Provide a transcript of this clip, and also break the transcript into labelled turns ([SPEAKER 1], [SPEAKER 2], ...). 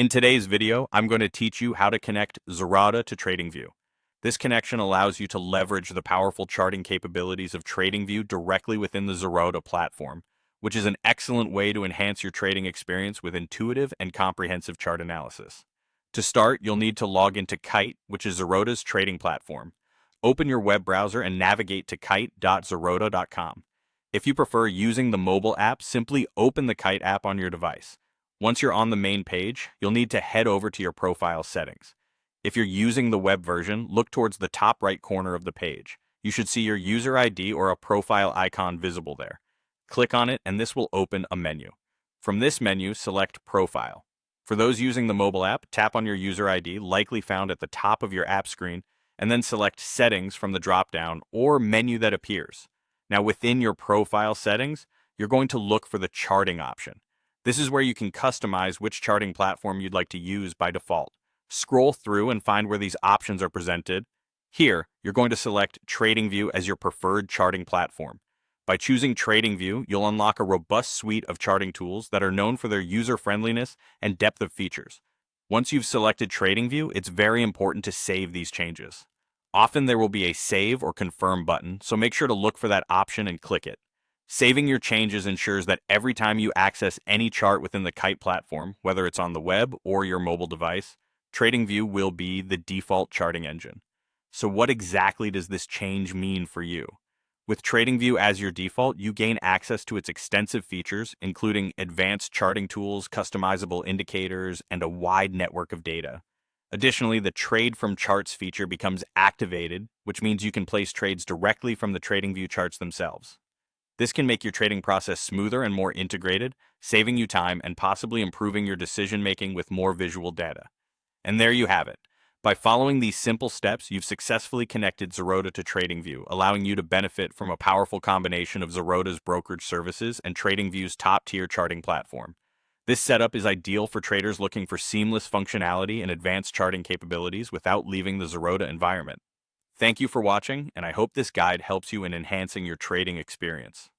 [SPEAKER 1] In today's video, I'm going to teach you how to connect Zerodha to TradingView. This connection allows you to leverage the powerful charting capabilities of TradingView directly within the Zerodha platform, which is an excellent way to enhance your trading experience with intuitive and comprehensive chart analysis. To start, you'll need to log into Kite, which is Zerodha's trading platform. Open your web browser and navigate to kite.zerodha.com. If you prefer using the mobile app, simply open the Kite app on your device. Once you're on the main page, you'll need to head over to your profile settings. If you're using the web version, look towards the top right corner of the page. You should see your user ID or a profile icon visible there. Click on it and this will open a menu. From this menu, select Profile. For those using the mobile app, tap on your user ID, likely found at the top of your app screen, and then select Settings from the drop-down or menu that appears. Now within your profile settings, you're going to look for the charting option. This is where you can customize which charting platform you'd like to use by default. Scroll through and find where these options are presented. Here, you're going to select TradingView as your preferred charting platform. By choosing TradingView, you'll unlock a robust suite of charting tools that are known for their user-friendliness and depth of features. Once you've selected TradingView, it's very important to save these changes. Often there will be a Save or Confirm button, so make sure to look for that option and click it. Saving your changes ensures that every time you access any chart within the Kite platform, whether it's on the web or your mobile device, TradingView will be the default charting engine. So what exactly does this change mean for you? With TradingView as your default, you gain access to its extensive features, including advanced charting tools, customizable indicators, and a wide network of data. Additionally, the Trade from Charts feature becomes activated, which means you can place trades directly from the TradingView charts themselves. This can make your trading process smoother and more integrated, saving you time and possibly improving your decision-making with more visual data. And there you have it. By following these simple steps, you've successfully connected Zerodha to TradingView, allowing you to benefit from a powerful combination of Zerodha's brokerage services and TradingView's top-tier charting platform. This setup is ideal for traders looking for seamless functionality and advanced charting capabilities without leaving the Zerodha environment. Thank you for watching, and I hope this guide helps you in enhancing your trading experience.